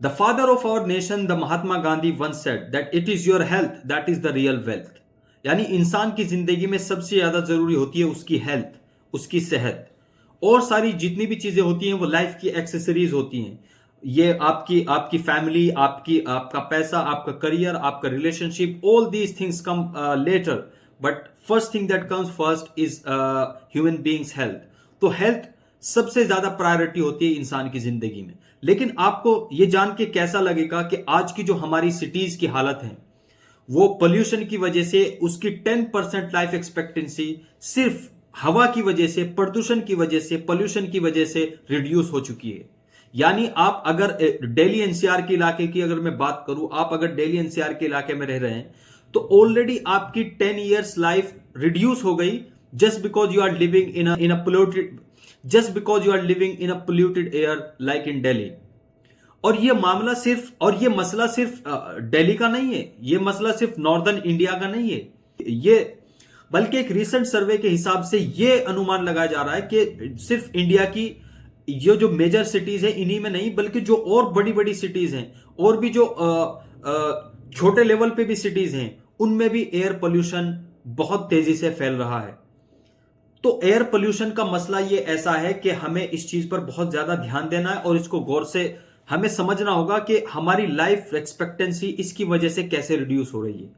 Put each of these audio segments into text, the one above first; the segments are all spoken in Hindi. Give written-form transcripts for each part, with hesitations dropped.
The father of our nation, the Mahatma Gandhi, once said that it is your health that is the real wealth. यानी इंसान की जिंदगी में सबसे ज्यादा जरूरी होती है उसकी हेल्थ, उसकी सेहत। और सारी जितनी भी चीजें होती हैं वो लाइफ की एक्सेसरीज होती हैं। ये आपकी आपकी फैमिली, आपका पैसा, आपका करियर, आपका relationship, all these things come later, but first thing that comes first is human beings health. तो हेल्थ सबसे ज्यादा प्रायोरिटी होती है इंसान की जिंदगी में। लेकिन आपको यह जान के कैसा लगेगा कि आज की जो हमारी सिटीज की हालत है वो पोल्यूशन की वजह से उसकी 10% लाइफ एक्सपेक्टेंसी सिर्फ हवा की वजह से, प्रदूषण की वजह से, पोल्यूशन की वजह से रिड्यूस हो चुकी है। यानी आप अगर दिल्ली एनसीआर के इलाके की अगर मैं बात करूं, आप अगर दिल्ली एनसीआर के इलाके में रह रहे हैं तो ऑलरेडी आपकी 10 इयर्स लाइफ रिड्यूस हो गई just because you are living in a polluted, just because you are living in a polluted air like in Delhi. और ये मसला सिर्फ दिल्ली का नहीं है, ये मसला सिर्फ नॉर्दर्न इंडिया का नहीं है, ये बल्कि एक रिसेंट सर्वे के हिसाब से ये अनुमान लगाया जा रहा है कि सिर्फ इंडिया की ये जो मेजर सिटीज है इन्हीं में नहीं, बल्कि जो और बड़ी बड़ी सिटीज हैं और भी जो छोटे लेवल पे भी सिटीज हैं उनमें भी एयर पोल्यूशन बहुत तेजी से फैल रहा है। तो एयर पोल्यूशन का मसला ये ऐसा है कि हमें इस चीज पर बहुत ज्यादा ध्यान देना है और इसको गौर से हमें समझना होगा कि हमारी लाइफ एक्सपेक्टेंसी इसकी वजह से कैसे रिड्यूस हो रही है।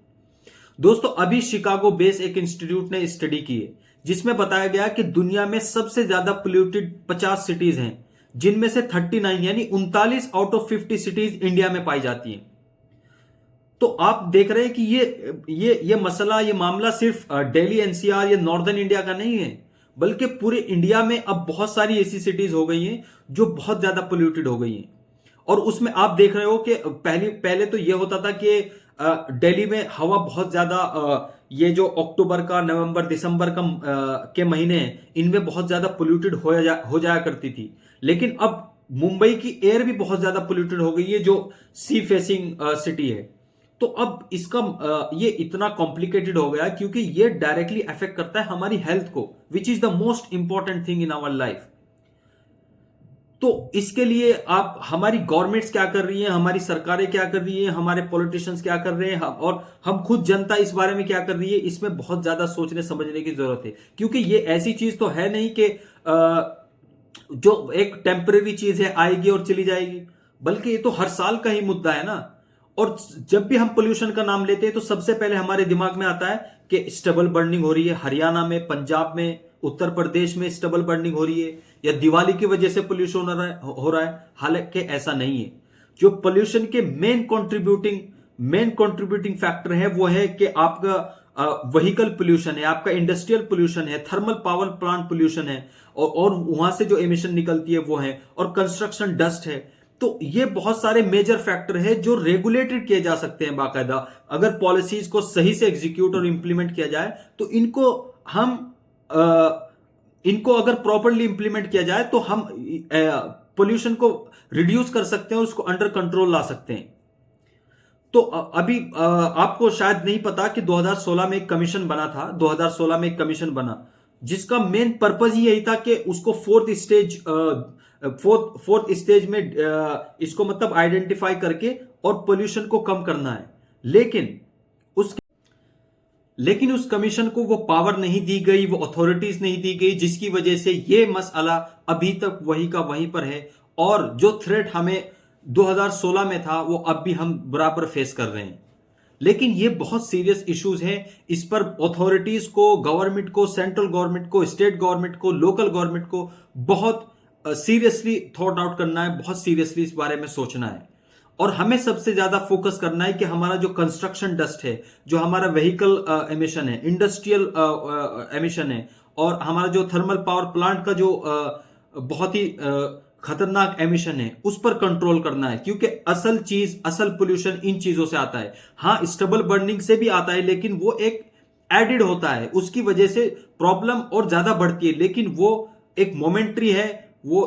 दोस्तों, अभी शिकागो बेस एक इंस्टीट्यूट ने स्टडी की है जिसमें बताया गया कि दुनिया में सबसे ज्यादा पोल्यूटेड 50 सिटीज हैं, जिनमें से 39 यानी 39 आउट ऑफ 50 सिटीज इंडिया में पाई जाती हैं। तो आप देख रहे हैं कि ये मसला, ये मामला सिर्फ दिल्ली एनसीआर या नॉर्दर्न इंडिया का नहीं है, बल्कि पूरे इंडिया में अब बहुत सारी ऐसी सिटीज हो गई हैं जो बहुत ज्यादा पोल्यूटेड हो गई हैं। और उसमें आप देख रहे हो कि पहले तो ये होता था कि दिल्ली में हवा बहुत ज्यादा, ये जो अक्टूबर का, नवंबर, दिसंबर का के महीने हैं इनमें बहुत ज्यादा पोल्यूटेड हो जाया करती थी। लेकिन अब मुंबई की एयर भी बहुत ज्यादा पोल्यूटेड हो गई है जो सी फेसिंग सिटी है। तो अब इसका ये इतना कॉम्प्लिकेटेड हो गया क्योंकि ये डायरेक्टली अफेक्ट करता है हमारी हेल्थ को, which is the most important thing in our life. तो इसके लिए आप, हमारी गवर्नमेंट्स क्या कर रही हैं, हमारी सरकारें क्या कर रही हैं, हमारे पॉलिटिशियंस क्या कर रहे हैं, और हम खुद जनता इस बारे में क्या कर रही है, इसमें बहुत ज्यादा सोचने समझने की जरूरत है। क्योंकि ये ऐसी चीज तो है नहीं कि जो एक टेम्परेरी चीज है आएगी और चली जाएगी, बल्कि ये तो हर साल का ही मुद्दा है ना। और जब भी हम पोल्यूशन का नाम लेते हैं तो सबसे पहले हमारे दिमाग में आता है कि स्टबल बर्निंग हो रही है हरियाणा में, पंजाब में, उत्तर प्रदेश में स्टबल बर्निंग हो रही है, या दिवाली की वजह से पोल्यूशन हो रहा है। हालांकि ऐसा नहीं है। जो पोल्यूशन के मेन कंट्रीब्यूटिंग फैक्टर है वो है कि आपका व्हीकल पोल्यूशन है, आपका इंडस्ट्रियल पोल्यूशन है, थर्मल पावर प्लांट पोल्यूशन है, और वहां से जो एमिशन निकलती है वो है, और कंस्ट्रक्शन डस्ट है। तो ये बहुत सारे मेजर फैक्टर है जो रेगुलेटेड किए जा सकते हैं बाकायदा। अगर पॉलिसीज को सही से एग्जीक्यूट और इंप्लीमेंट किया जाए तो इनको अगर प्रॉपरली इंप्लीमेंट किया जाए तो हम पोल्यूशन को रिड्यूस कर सकते हैं, उसको अंडर कंट्रोल ला सकते हैं। तो अभी आपको शायद नहीं पता कि 2016 में एक कमीशन बना था, 2016 में एक कमीशन बना जिसका मेन पर्पज ही यही था कि उसको फोर्थ स्टेज में इसको मतलब आइडेंटिफाई करके और पोल्यूशन को कम करना है। लेकिन उस कमीशन को वो पावर नहीं दी गई, वो अथॉरिटीज नहीं दी गई, जिसकी वजह से ये मसला अभी तक वही का वहीं पर है। और जो थ्रेट हमें 2016 में था वो अब भी हम बराबर फेस कर रहे हैं। लेकिन ये बहुत सीरियस इश्यूज हैं, इस पर अथॉरिटीज को, गवर्नमेंट को, सेंट्रल गवर्नमेंट को, स्टेट गवर्नमेंट को, लोकल गवर्नमेंट को बहुत सीरियसली थॉट आउट करना है, बहुत सीरियसली इस बारे में सोचना है। और हमें सबसे ज्यादा फोकस करना है कि हमारा जो कंस्ट्रक्शन डस्ट है, जो हमारा व्हीकल एमिशन है, इंडस्ट्रियल एमिशन है, और हमारा जो थर्मल पावर प्लांट का जो बहुत ही खतरनाक एमिशन है, उस पर कंट्रोल करना है। क्योंकि असल पोल्यूशन इन चीजों से आता है। हाँ, स्टबल बर्निंग से भी आता है, लेकिन वो एक एडिड होता है, उसकी वजह से प्रॉब्लम और ज्यादा बढ़ती है। लेकिन वो एक मोमेंट्री है, वो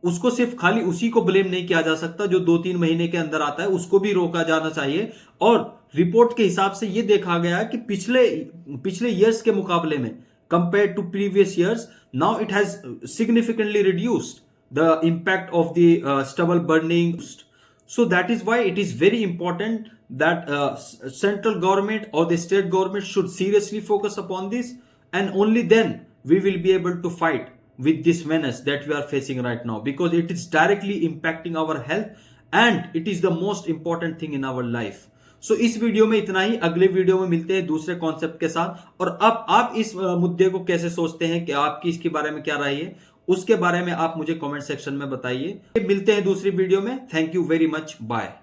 उसको सिर्फ खाली उसी को ब्लेम नहीं किया जा सकता जो 2-3 महीने के अंदर आता है, उसको भी रोका जाना चाहिए। और रिपोर्ट के हिसाब से यह देखा गया है कि पिछले ईयर्स के मुकाबले में, compare to previous years, now it has significantly reduced the impact of the stubble burning. So that is why it is very important that central government or the state government should seriously focus upon this, and only then we will be able to fight with this menace that we are facing right now, because it is directly impacting our health and it is the most important thing in our life. सो इस वीडियो में इतना ही, अगले वीडियो में मिलते हैं दूसरे कॉन्सेप्ट के साथ। और अब आप इस मुद्दे को कैसे सोचते हैं, कि आपकी इसके बारे में क्या राय है, उसके बारे में आप मुझे कमेंट सेक्शन में बताइए। मिलते हैं दूसरी वीडियो में। Thank you very much, bye.